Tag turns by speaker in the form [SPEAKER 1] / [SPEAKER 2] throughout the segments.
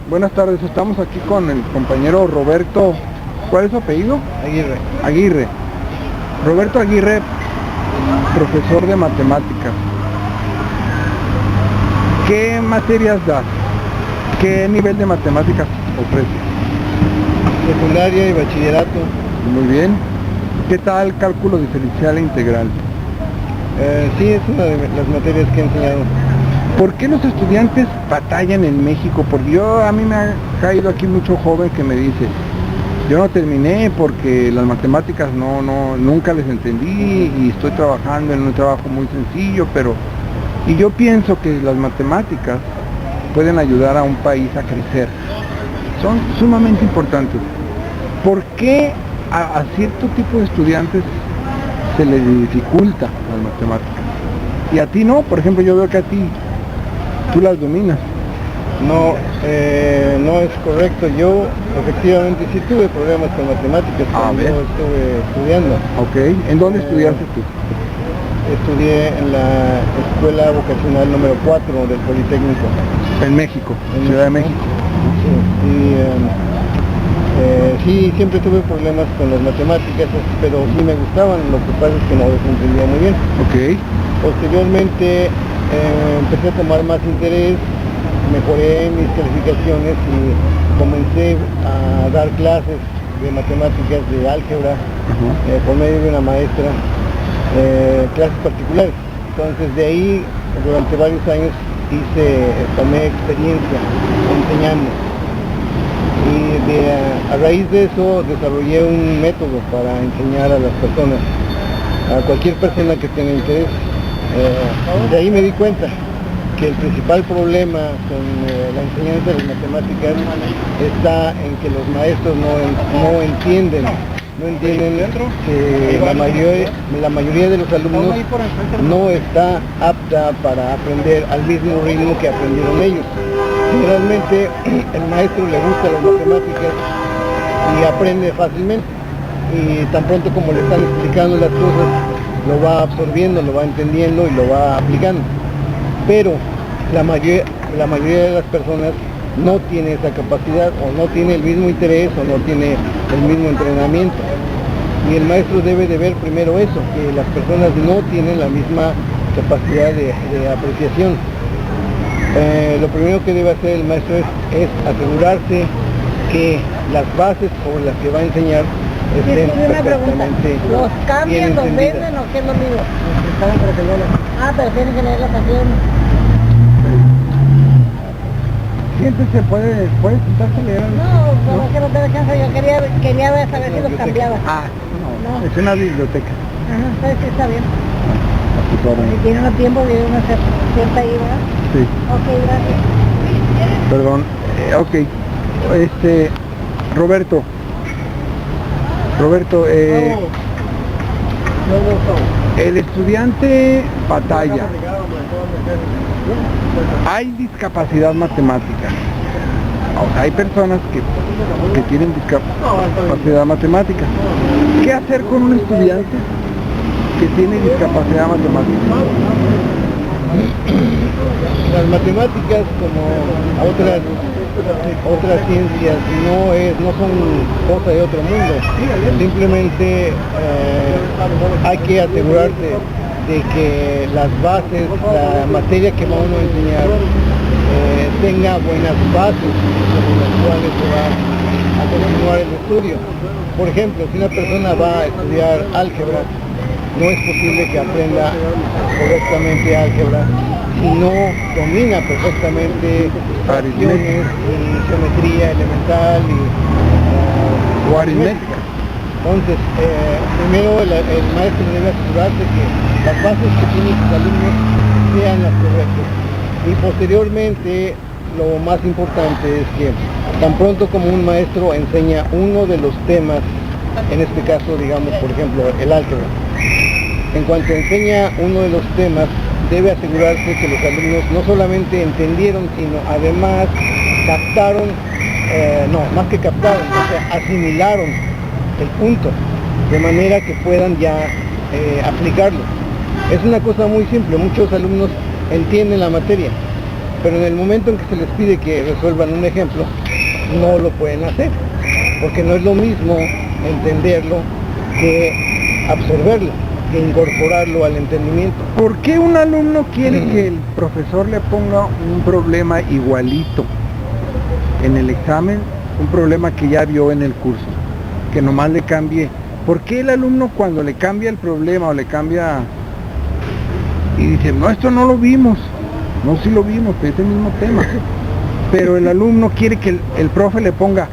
[SPEAKER 1] Buenas tardes, estamos aquí con el compañero Roberto. ¿Cuál es su apellido?
[SPEAKER 2] Aguirre.
[SPEAKER 1] Aguirre. Roberto Aguirre, profesor de matemáticas. ¿Qué materias das? ¿Qué nivel de matemáticas ofrece?
[SPEAKER 2] Secundaria y bachillerato.
[SPEAKER 1] Muy bien. ¿Qué tal cálculo diferencial e integral?
[SPEAKER 2] Sí, es una de las materias que he enseñado.
[SPEAKER 1] ¿Por qué los estudiantes batallan en México? Porque a mí me ha caído aquí mucho joven que me dice, yo no terminé porque las matemáticas nunca les entendí y estoy trabajando en un trabajo muy sencillo, y yo pienso que las matemáticas pueden ayudar a un país a crecer. Son sumamente importantes. ¿Por qué a cierto tipo de estudiantes se les dificulta las matemáticas? Y a ti no, por ejemplo, yo veo que a ti tú las dominas.
[SPEAKER 2] No, no es correcto. Yo efectivamente sí tuve problemas con matemáticas cuando yo estuve estudiando.
[SPEAKER 1] Ok, ¿en dónde estudiaste tú?
[SPEAKER 2] Estudié en la Escuela Vocacional número 4 del Politécnico.
[SPEAKER 1] En México, en Ciudad de México.
[SPEAKER 2] Sí, sí, siempre tuve problemas con las matemáticas, pero sí me gustaban, lo que pasa es que no los entendía muy bien.
[SPEAKER 1] Ok.
[SPEAKER 2] Posteriormente empecé a tomar más interés, mejoré mis calificaciones y comencé a dar clases de matemáticas, de álgebra, por medio de una maestra, clases particulares. Entonces de ahí, durante varios años, tomé experiencia enseñando. Y a raíz de eso desarrollé un método para enseñar a las personas, a cualquier persona que tenga interés. De ahí me di cuenta que el principal problema con la enseñanza de las matemáticas está en que los maestros no entienden que la mayoría de los alumnos no está apta para aprender al mismo ritmo que aprendieron ellos. Generalmente el maestro le gusta las matemáticas y aprende fácilmente, y tan pronto como le están explicando las cosas lo va absorbiendo, lo va entendiendo y lo va aplicando. Pero la mayoría de las personas no tiene esa capacidad, o no tiene el mismo interés, o no tiene el mismo entrenamiento. Y el maestro debe de ver primero eso, que las personas no tienen la misma capacidad de apreciación. Lo primero que debe hacer el maestro es asegurarse que las bases sobre las que va a enseñar estén perfectamente
[SPEAKER 3] ¿los cambian, los venden o qué es lo mismo? Pero tienen que leer la canción.
[SPEAKER 1] Siéntese, ¿puede sentarse a leer?
[SPEAKER 3] No, es que no te da chance. Yo quería ver, saber si los cambiaba.
[SPEAKER 1] No, es una biblioteca.
[SPEAKER 3] Ajá, sabes que está bien.
[SPEAKER 1] Si
[SPEAKER 3] si tiene uno tiempo, viene uno se sienta ahí, ¿verdad?
[SPEAKER 1] Sí.
[SPEAKER 3] Ok, gracias.
[SPEAKER 1] Perdón, Roberto, el estudiante batalla. Hay discapacidad matemática. O sea, hay personas que tienen discapacidad matemática. ¿Qué hacer con un estudiante que tiene discapacidad matemática?
[SPEAKER 2] Las matemáticas, como otras ciencias, no son cosa de otro mundo. Simplemente hay que asegurarse de que las bases, la materia que va uno a enseñar, tenga buenas bases sobre las cuales se va a continuar el estudio. Por ejemplo, si una persona va a estudiar álgebra, no es posible que aprenda correctamente álgebra si no domina perfectamente fracciones y geometría elemental
[SPEAKER 1] o aritmética.
[SPEAKER 2] Entonces, primero el maestro debe asegurarse que las bases que tienen sus alumnos sean las correctas. Y posteriormente, lo más importante es que tan pronto como un maestro enseña uno de los temas, en este caso, digamos, por ejemplo, el álgebra, en cuanto enseña uno de los temas, debe asegurarse que los alumnos no solamente entendieron, sino además captaron, más que captaron, o sea, asimilaron el punto, de manera que puedan ya aplicarlo. Es una cosa muy simple, muchos alumnos entienden la materia, pero en el momento en que se les pide que resuelvan un ejemplo, no lo pueden hacer, porque no es lo mismo entenderlo que absorberlo, que incorporarlo al entendimiento.
[SPEAKER 1] ¿Por qué un alumno quiere que el profesor le ponga un problema igualito en el examen, un problema que ya vio en el curso, que nomás le cambie? ¿Por qué el alumno cuando le cambia el problema o le cambia y dice, no, esto no lo vimos? No, sí lo vimos, pero es el mismo tema. Pero el alumno quiere que el profe le ponga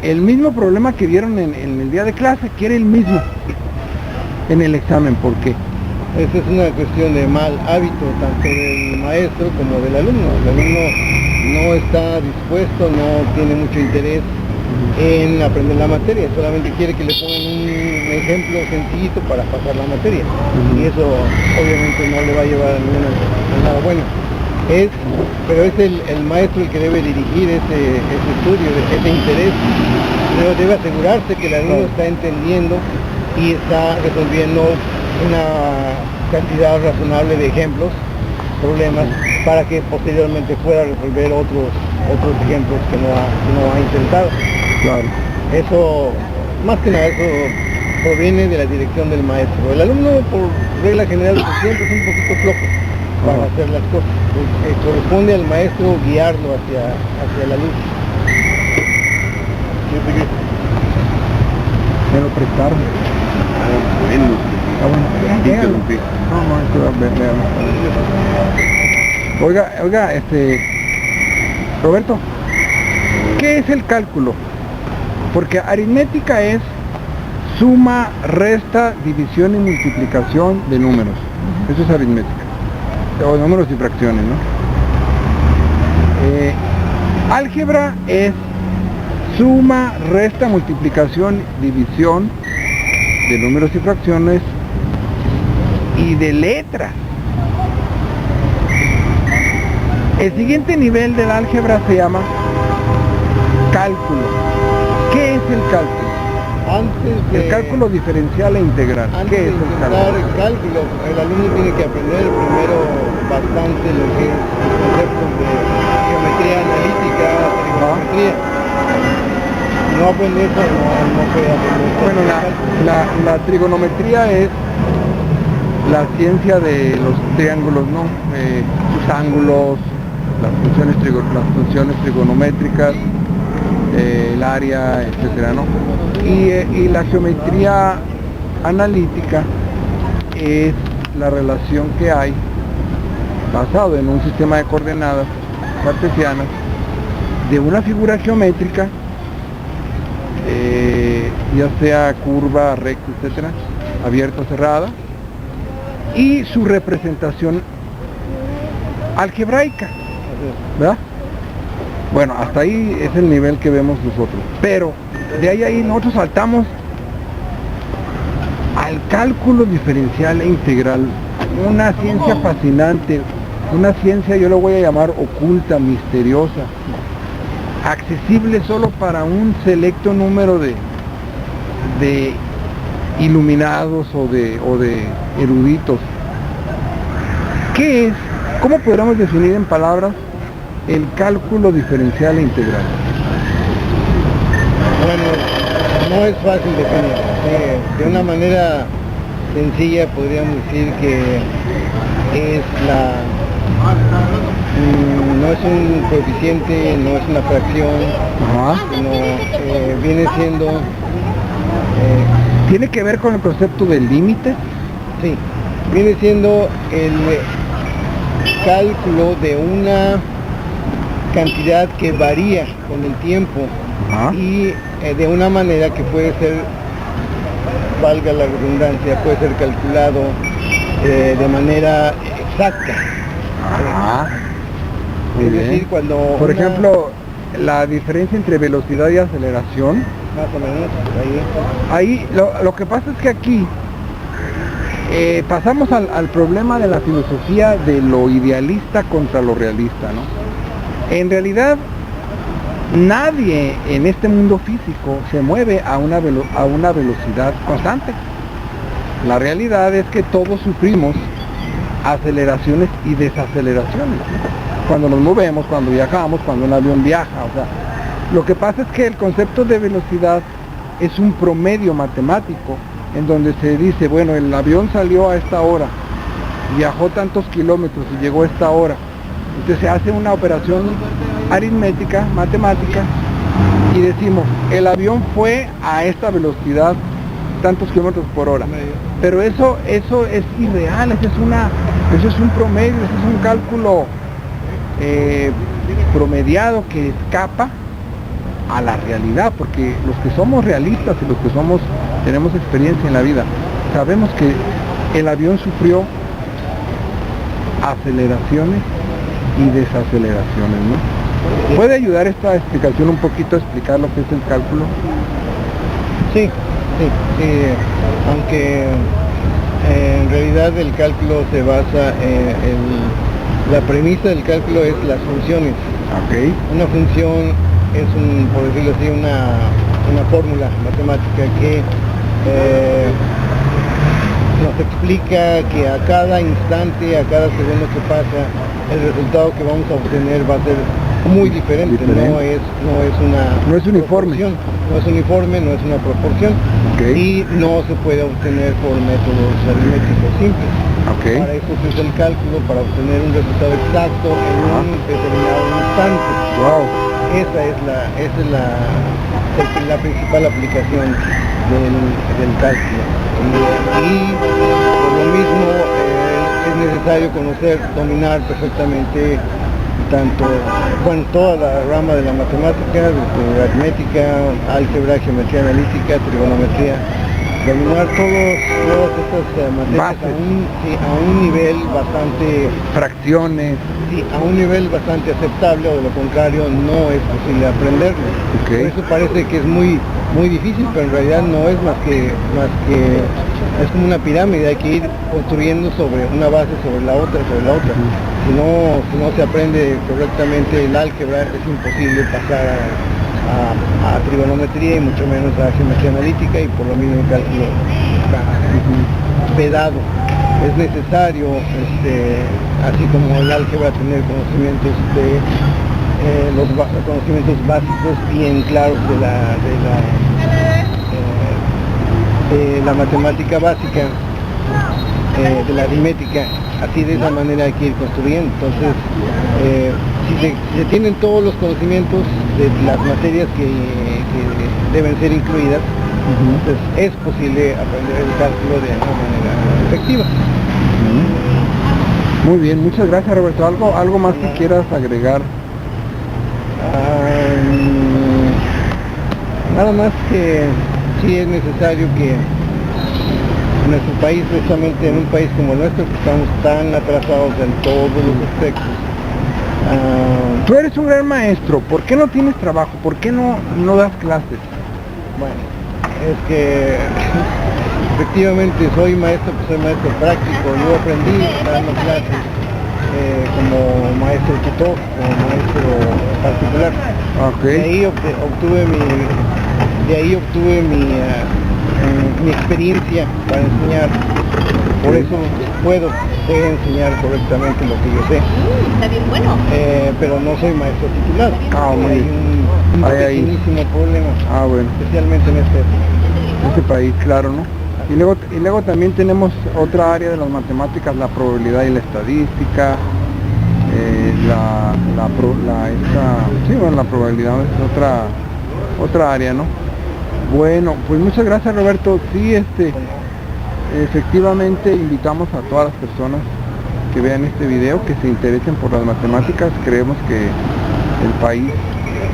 [SPEAKER 1] el mismo problema que vieron en el día de clase, quiere el mismo en el examen. ¿Por qué?
[SPEAKER 2] Esa es una cuestión de mal hábito, tanto del maestro como del alumno. El alumno no está dispuesto, no tiene mucho interés en aprender la materia, solamente quiere que le pongan un ejemplo sencillito para pasar la materia. Y eso obviamente no le va a llevar a nada bueno. Pero es el maestro el que debe dirigir ese estudio, ese interés. Pero debe asegurarse que el alumno está entendiendo y está resolviendo una cantidad razonable de ejemplos, problemas, para que posteriormente pueda resolver otros ejemplos que no ha intentado.
[SPEAKER 1] Claro.
[SPEAKER 2] Eso, más que nada, eso proviene de la dirección del maestro. El alumno, por regla general, siempre es un poquito flojo para hacer las cosas. Corresponde al maestro guiarlo hacia la luz.
[SPEAKER 1] Me lo prestaron. Oiga, Roberto, ¿qué es el cálculo? Porque aritmética es suma, resta, división y multiplicación de números. Eso es aritmética. O números y fracciones, ¿no? Álgebra es suma, resta, multiplicación, división de números y fracciones y de letras. El siguiente nivel del álgebra se llama cálculo. ¿Qué es el cálculo? El cálculo diferencial e integral. ¿Qué es el cálculo?
[SPEAKER 2] El cálculo, el alumno tiene que aprender primero bastante lo que es los conceptos de geometría analítica, trigonometría. No aprender eso, no puede aprender.
[SPEAKER 1] Bueno, la trigonometría es la ciencia de los triángulos, ¿no? Sus ángulos, las funciones trigonométricas, el área, etcétera, ¿no? Y la geometría analítica es la relación que hay basado en un sistema de coordenadas cartesianas de una figura geométrica, ya sea curva, recta, etcétera, abierta o cerrada, y su representación algebraica, ¿verdad? Bueno, hasta ahí es el nivel que vemos nosotros, pero de ahí nosotros saltamos al cálculo diferencial e integral, una ciencia fascinante, una ciencia, yo lo voy a llamar oculta, misteriosa, accesible solo para un selecto número de iluminados o de eruditos. ¿Qué es? ¿Cómo podríamos definir en palabras el cálculo diferencial e integral?
[SPEAKER 2] Bueno, no es fácil definir. De una manera sencilla podríamos decir que es no es un coeficiente, no es una fracción, sino viene siendo...
[SPEAKER 1] ¿Tiene que ver con el concepto del límite?
[SPEAKER 2] Sí, viene siendo el cálculo de una cantidad que varía con el tiempo y de una manera que puede ser, valga la redundancia, puede ser calculado de manera exacta.
[SPEAKER 1] Muy
[SPEAKER 2] es
[SPEAKER 1] bien.
[SPEAKER 2] decir, cuando
[SPEAKER 1] por ejemplo, la diferencia entre velocidad y aceleración,
[SPEAKER 2] más o menos,
[SPEAKER 1] ahí lo que pasa es que aquí pasamos al problema de la filosofía de lo idealista contra lo realista, ¿no? En realidad, nadie en este mundo físico se mueve a una velocidad constante. La realidad es que todos sufrimos aceleraciones y desaceleraciones. cuando nos movemos, cuando viajamos, cuando un avión viaja. O sea, lo que pasa es que el concepto de velocidad es un promedio matemático, en donde se dice, bueno, el avión salió a esta hora, viajó tantos kilómetros y llegó a esta hora. Entonces se hace una operación aritmética, matemática, y decimos, el avión fue a esta velocidad tantos kilómetros por hora. Pero eso es irreal, eso es un promedio, eso es un cálculo promediado que escapa a la realidad, porque los que somos realistas y los que tenemos experiencia en la vida, sabemos que el avión sufrió aceleraciones y desaceleraciones, ¿no? ¿Puede ayudar esta explicación un poquito a explicar lo que es el cálculo?
[SPEAKER 2] Sí, aunque en realidad el cálculo se basa la premisa del cálculo es las funciones.
[SPEAKER 1] Okay.
[SPEAKER 2] Una función es por decirlo así, una fórmula matemática que nos explica que a cada instante, a cada segundo que pasa, el resultado que vamos a obtener va a ser muy diferente. No es uniforme, no es una proporción.
[SPEAKER 1] Okay.
[SPEAKER 2] Y no se puede obtener por métodos aritméticos simples.
[SPEAKER 1] Okay.
[SPEAKER 2] Para eso se usa el cálculo, para obtener un resultado exacto en un determinado instante.
[SPEAKER 1] Wow.
[SPEAKER 2] Esa es la principal aplicación del cálculo. Y por lo mismo es necesario dominar perfectamente toda la rama de la matemática, desde aritmética, álgebra, geometría analítica, trigonometría, dominar todas estas materias a un nivel bastante...
[SPEAKER 1] Fracciones.
[SPEAKER 2] Sí, a un nivel bastante aceptable, o de lo contrario no es posible aprenderlo.
[SPEAKER 1] Okay.
[SPEAKER 2] Por eso parece que es muy difícil, pero en realidad no es más que es como una pirámide, hay que ir construyendo sobre una base, sobre la otra. Si no se aprende correctamente el álgebra, es imposible pasar a trigonometría y mucho menos a geometría analítica, y por lo mismo el cálculo está vedado. Es necesario, así como el álgebra, tener conocimientos los conocimientos básicos bien claros de la matemática básica, de la aritmética. Así, de esa manera hay que ir construyendo. Entonces, si se tienen todos los conocimientos de las materias que deben ser incluidas, entonces es posible aprender el cálculo de una manera efectiva.
[SPEAKER 1] Muy bien, muchas gracias, Roberto. ¿Algo más que quieras agregar?
[SPEAKER 2] Nada más que sí es necesario que en nuestro país, precisamente en un país como el nuestro, que estamos tan atrasados en todos los aspectos.
[SPEAKER 1] Tú eres un gran maestro, ¿por qué no tienes trabajo? ¿Por qué no das clases?
[SPEAKER 2] Bueno, es que efectivamente soy maestro práctico. Yo aprendí dando clases como maestro tutor, como maestro particular.
[SPEAKER 1] Okay.
[SPEAKER 2] De ahí obtuve mi experiencia para enseñar. Por eso sé enseñar correctamente lo que yo sé.
[SPEAKER 3] Está bien bueno.
[SPEAKER 2] Pero no soy maestro titular.
[SPEAKER 1] Hay
[SPEAKER 2] un pequeñísimo problema.
[SPEAKER 1] Bueno.
[SPEAKER 2] Especialmente en
[SPEAKER 1] este país, claro, ¿no? Y luego también tenemos otra área de las matemáticas, la probabilidad y la estadística, la probabilidad es otra área, ¿no? Bueno, pues muchas gracias, Roberto. Sí, efectivamente invitamos a todas las personas que vean este video, que se interesen por las matemáticas. Creemos que el país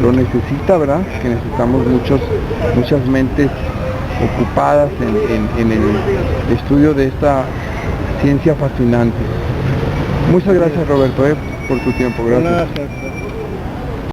[SPEAKER 1] lo necesita, ¿verdad? Que necesitamos muchas mentes ocupadas en el estudio de esta ciencia fascinante. Muchas gracias, Roberto, por tu tiempo. Gracias.